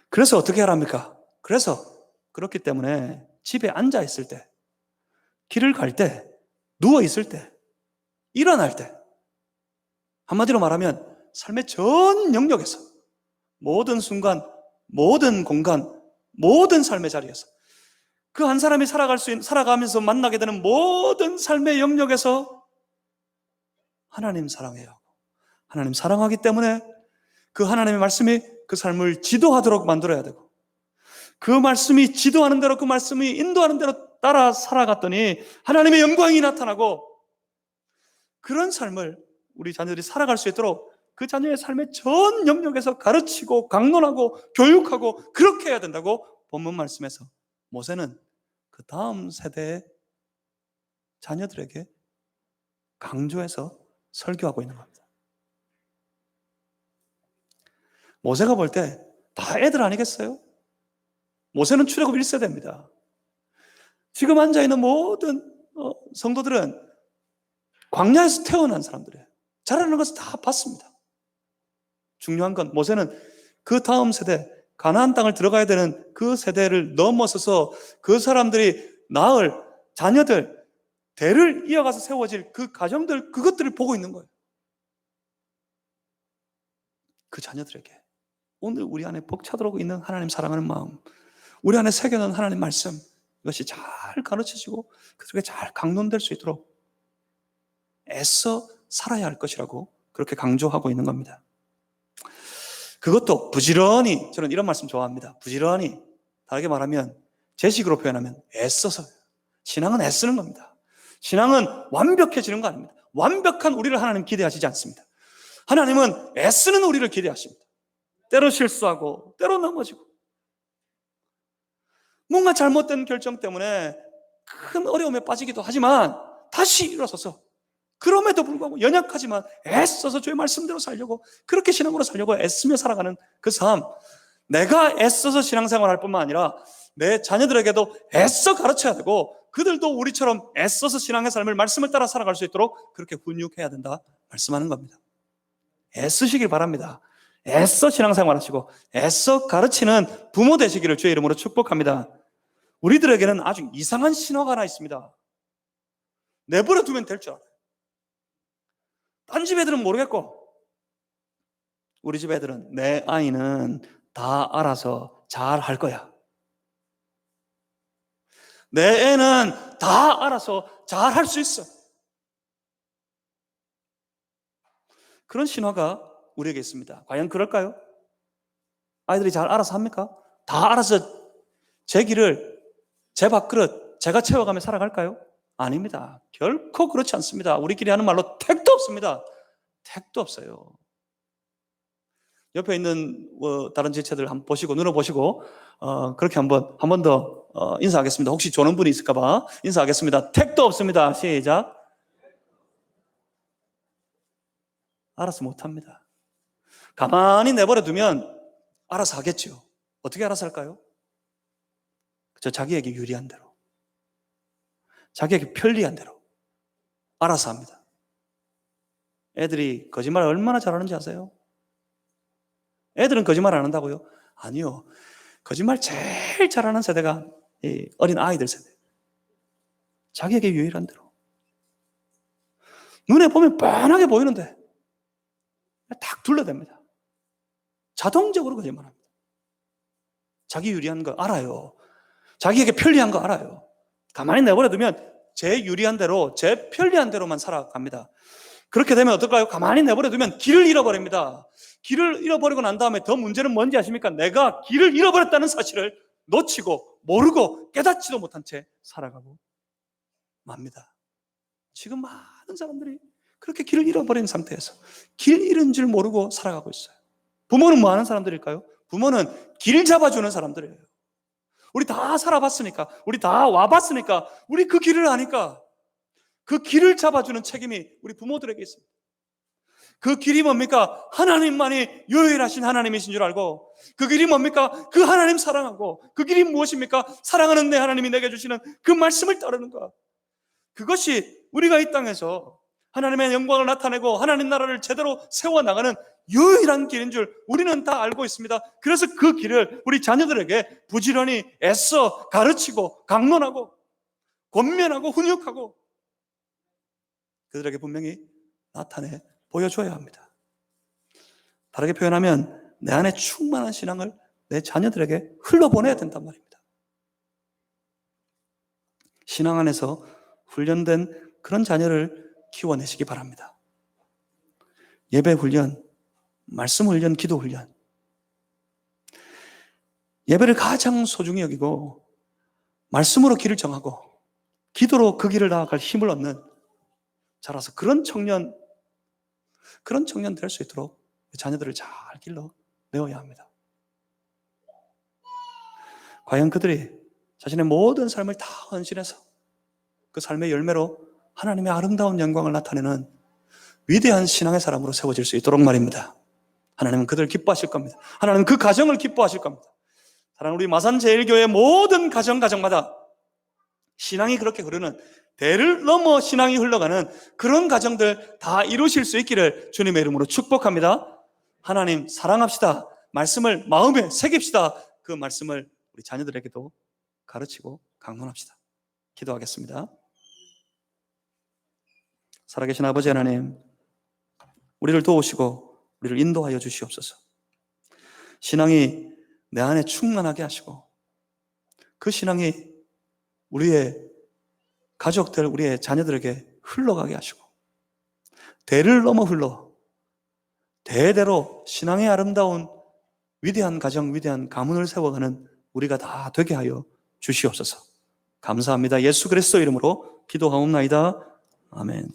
그래서 어떻게 하랍니까? 그래서 그렇기 때문에 집에 앉아 있을 때, 길을 갈 때, 누워 있을 때, 일어날 때, 한마디로 말하면 삶의 전 영역에서 모든 순간, 모든 공간, 모든 삶의 자리에서 그 한 사람이 살아가면서 만나게 되는 모든 삶의 영역에서 하나님 사랑해야 하고, 하나님 사랑하기 때문에 그 하나님의 말씀이 그 삶을 지도하도록 만들어야 되고, 그 말씀이 지도하는 대로, 그 말씀이 인도하는 대로 따라 살아갔더니 하나님의 영광이 나타나고, 그런 삶을 우리 자녀들이 살아갈 수 있도록 그 자녀의 삶의 전 영역에서 가르치고 강론하고 교육하고 그렇게 해야 된다고 본문 말씀에서 모세는 그 다음 세대의 자녀들에게 강조해서 설교하고 있는 겁니다. 모세가 볼 때 다 애들 아니겠어요? 모세는 출애굽 1세대입니다. 지금 앉아있는 모든 성도들은 광야에서 태어난 사람들이에요. 자라는 것을 다 봤습니다. 중요한 건 모세는 그 다음 세대, 가나안 땅을 들어가야 되는 그 세대를 넘어서서 그 사람들이 낳을 자녀들, 대를 이어가서 세워질 그 가정들, 그것들을 보고 있는 거예요. 그 자녀들에게 오늘 우리 안에 벅차들어오고 있는 하나님 사랑하는 마음, 우리 안에 새겨놓은 하나님 말씀, 이것이 잘 가르쳐지고 그들에게 잘 강론될 수 있도록 애써 살아야 할 것이라고 그렇게 강조하고 있는 겁니다. 그것도 부지런히, 저는 이런 말씀 좋아합니다. 부지런히, 다르게 말하면 제식으로 표현하면 애써서. 신앙은 애쓰는 겁니다. 신앙은 완벽해지는 거 아닙니다. 완벽한 우리를 하나님 기대하시지 않습니다. 하나님은 애쓰는 우리를 기대하십니다. 때로 실수하고 때로 넘어지고 뭔가 잘못된 결정 때문에 큰 어려움에 빠지기도 하지만 다시 일어서서, 그럼에도 불구하고 연약하지만 애써서 주의 말씀대로 살려고, 그렇게 신앙으로 살려고 애쓰며 살아가는 그 삶, 내가 애써서 신앙생활할 뿐만 아니라 내 자녀들에게도 애써 가르쳐야 되고, 그들도 우리처럼 애써서 신앙의 삶을 말씀을 따라 살아갈 수 있도록 그렇게 훈육해야 된다 말씀하는 겁니다. 애쓰시길 바랍니다. 애써 신앙생활 하시고 애써 가르치는 부모 되시기를 주의 이름으로 축복합니다. 우리들에게는 아주 이상한 신화가 하나 있습니다. 내버려 두면 될 줄 알아요. 딴 집 애들은 모르겠고, 우리 집 애들은 내 아이는 다 알아서 잘 할 거야. 내 애는 다 알아서 잘 할 수 있어. 그런 신화가 우리에게 있습니다. 과연 그럴까요? 아이들이 잘 알아서 합니까? 다 알아서 제 길을, 제 밥그릇 제가 채워가며 살아갈까요? 아닙니다. 결코 그렇지 않습니다. 우리끼리 하는 말로 택도 없습니다. 택도 없어요. 옆에 있는 다른 지체들 한번 보시고, 눈을 보시고 그렇게 한 번 더 인사하겠습니다. 혹시 조는 분이 있을까 봐 인사하겠습니다. 택도 없습니다. 시작. 알아서 못합니다. 가만히 내버려 두면 알아서 하겠죠. 어떻게 알아서 할까요? 자기에게 유리한 대로, 자기에게 편리한 대로 알아서 합니다. 애들이 거짓말 얼마나 잘하는지 아세요? 애들은 거짓말 안 한다고요? 아니요. 거짓말 제일 잘하는 세대가 이 어린 아이들 세대. 자기에게 유일한 대로. 눈에 보면 뻔하게 보이는데 딱 둘러댑니다. 자동적으로 거짓말합니다. 자기 유리한 거 알아요. 자기에게 편리한 거 알아요. 가만히 내버려두면 제 유리한 대로, 제 편리한 대로만 살아갑니다. 그렇게 되면 어떨까요? 가만히 내버려두면 길을 잃어버립니다. 길을 잃어버리고 난 다음에 더 문제는 뭔지 아십니까? 내가 길을 잃어버렸다는 사실을 놓치고 모르고 깨닫지도 못한 채 살아가고 맙니다. 지금 많은 사람들이 그렇게 길을 잃어버린 상태에서 길 잃은 줄 모르고 살아가고 있어요. 부모는 뭐 하는 사람들일까요? 부모는 길 잡아주는 사람들이에요. 우리 다 살아봤으니까, 우리 다 와봤으니까, 우리 그 길을 아니까 그 길을 잡아주는 책임이 우리 부모들에게 있습니다. 그 길이 뭡니까? 하나님만이 유일하신 하나님이신 줄 알고, 그 길이 뭡니까? 그 하나님 사랑하고, 그 길이 무엇입니까? 사랑하는 내 하나님이 내게 주시는 그 말씀을 따르는 것. 그것이 우리가 이 땅에서 하나님의 영광을 나타내고 하나님 나라를 제대로 세워나가는 유일한 길인 줄 우리는 다 알고 있습니다. 그래서 그 길을 우리 자녀들에게 부지런히 애써 가르치고 강론하고 권면하고 훈육하고 그들에게 분명히 나타내 보여줘야 합니다. 다르게 표현하면 내 안에 충만한 신앙을 내 자녀들에게 흘러보내야 된단 말입니다. 신앙 안에서 훈련된 그런 자녀를 키워내시기 바랍니다. 예배 훈련, 말씀 훈련, 기도 훈련. 예배를 가장 소중히 여기고 말씀으로 길을 정하고 기도로 그 길을 나아갈 힘을 얻는 자라서 그런 청년 될 수 있도록 자녀들을 잘 길러 내어야 합니다. 과연 그들이 자신의 모든 삶을 다 헌신해서 그 삶의 열매로 하나님의 아름다운 영광을 나타내는 위대한 신앙의 사람으로 세워질 수 있도록 말입니다. 하나님은 그들을 기뻐하실 겁니다. 하나님은 그 가정을 기뻐하실 겁니다. 사랑하는 우리 마산제일교회 모든 가정마다 신앙이 그렇게 흐르는, 대를 넘어 신앙이 흘러가는 그런 가정들 다 이루실 수 있기를 주님의 이름으로 축복합니다. 하나님 사랑합시다. 말씀을 마음에 새깁시다. 그 말씀을 우리 자녀들에게도 가르치고 강론합시다. 기도하겠습니다. 살아계신 아버지 하나님, 우리를 도우시고 우리를 인도하여 주시옵소서. 신앙이 내 안에 충만하게 하시고 그 신앙이 우리의 가족들, 우리의 자녀들에게 흘러가게 하시고 대를 넘어 흘러 대대로 신앙의 아름다운 위대한 가정, 위대한 가문을 세워가는 우리가 다 되게 하여 주시옵소서. 감사합니다. 예수 그리스도 이름으로 기도하옵나이다. 아멘.